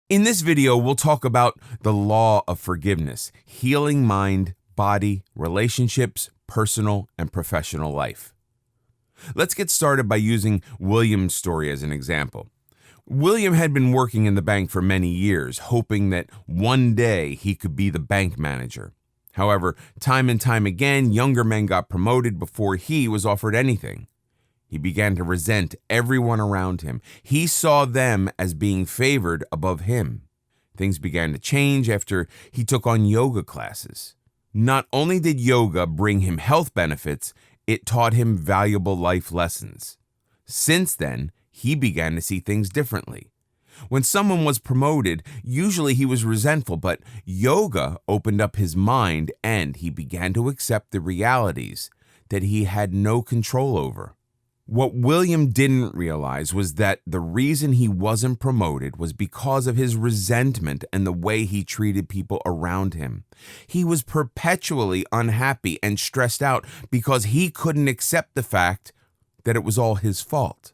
In this video, we'll talk about the law of forgiveness, healing mind, body, relationships, personal and professional life. Let's get started by using William's story as an example. William had been working in the bank for many years, hoping that one day he could be the bank manager. However, time and time again, younger men got promoted before he was offered anything. He began to resent everyone around him. He saw them as being favored above him. Things began to change after he took on yoga classes. Not only did yoga bring him health benefits, it taught him valuable life lessons. Since then, he began to see things differently. When someone was promoted, usually he was resentful, but yoga opened up his mind and he began to accept the realities that he had no control over. What William didn't realize was that the reason he wasn't promoted was because of his resentment and the way he treated people around him. He was perpetually unhappy and stressed out because he couldn't accept the fact that it was all his fault.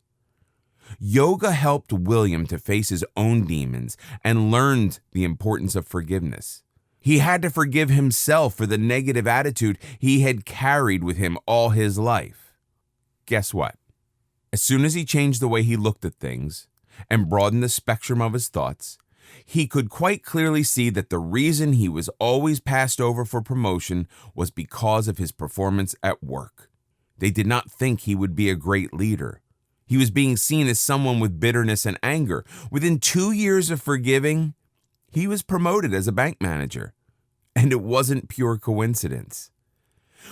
Yoga helped William to face his own demons and learned the importance of forgiveness. He had to forgive himself for the negative attitude he had carried with him all his life. Guess what? As soon as he changed the way he looked at things and broadened the spectrum of his thoughts, he could quite clearly see that the reason he was always passed over for promotion was because of his performance at work. They did not think he would be a great leader. He was being seen as someone with bitterness and anger. Within 2 years of forgiving, he was promoted as a bank manager. And it wasn't pure coincidence.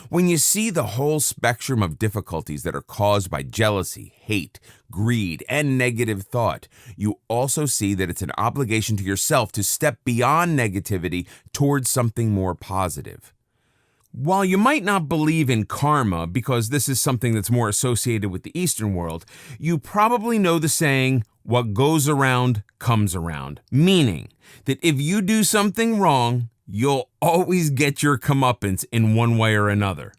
When you see the whole spectrum of difficulties that are caused by jealousy, hate, greed, and negative thought, you also see that it's an obligation to yourself to step beyond negativity towards something more positive. While you might not believe in karma because this is something that's more associated with the Eastern world, you probably know the saying, "What goes around comes around," meaning that if you do something wrong, you'll always get your comeuppance in one way or another.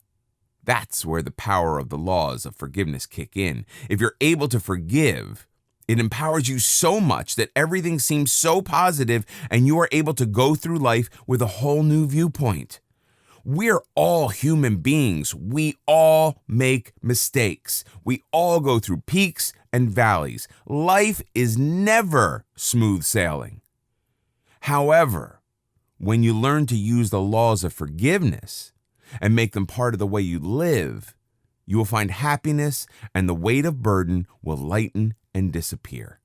That's where the power of the laws of forgiveness kick in. If you're able to forgive, it empowers you so much that everything seems so positive and you are able to go through life with a whole new viewpoint. We're all human beings. We all make mistakes. We all go through peaks and valleys. Life is never smooth sailing. However, when you learn to use the laws of forgiveness and make them part of the way you live, you will find happiness and the weight of burden will lighten and disappear.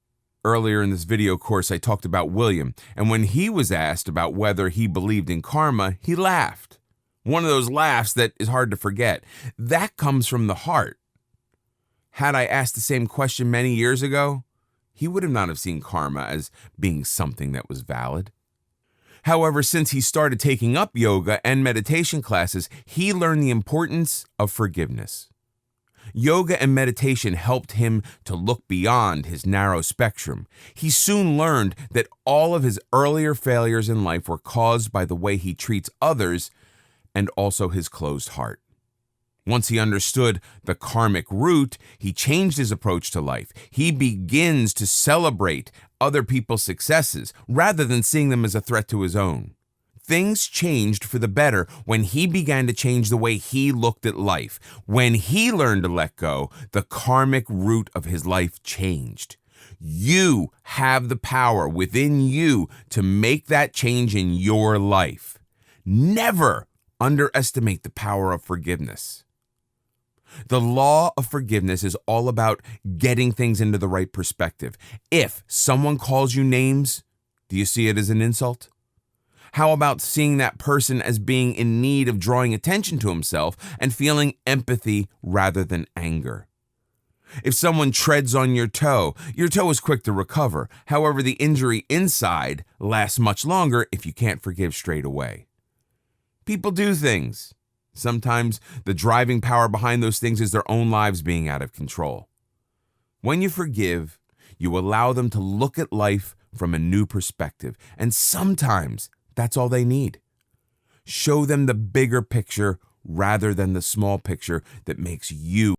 Earlier in this video course, I talked about William, and when he was asked about whether he believed in karma, he laughed. One of those laughs that is hard to forget. That comes from the heart. Had I asked the same question many years ago, he would have not have seen karma as being something that was valid. However, since he started taking up yoga and meditation classes, he learned the importance of forgiveness. Yoga and meditation helped him to look beyond his narrow spectrum. He soon learned that all of his earlier failures in life were caused by the way he treats others and also his closed heart. Once he understood the karmic root, he changed his approach to life. He begins to celebrate other people's successes rather than seeing them as a threat to his own. Things changed for the better when he began to change the way he looked at life. When he learned to let go, the karmic root of his life changed. You have the power within you to make that change in your life. Never underestimate the power of forgiveness. The law of forgiveness is all about getting things into the right perspective. If someone calls you names, do you see it as an insult? How about seeing that person as being in need of drawing attention to himself and feeling empathy rather than anger? If someone treads on your toe is quick to recover. However, the injury inside lasts much longer if you can't forgive straight away. People do things. Sometimes the driving power behind those things is their own lives being out of control. When you forgive, you allow them to look at life from a new perspective, and sometimes that's all they need. Show them the bigger picture rather than the small picture that makes you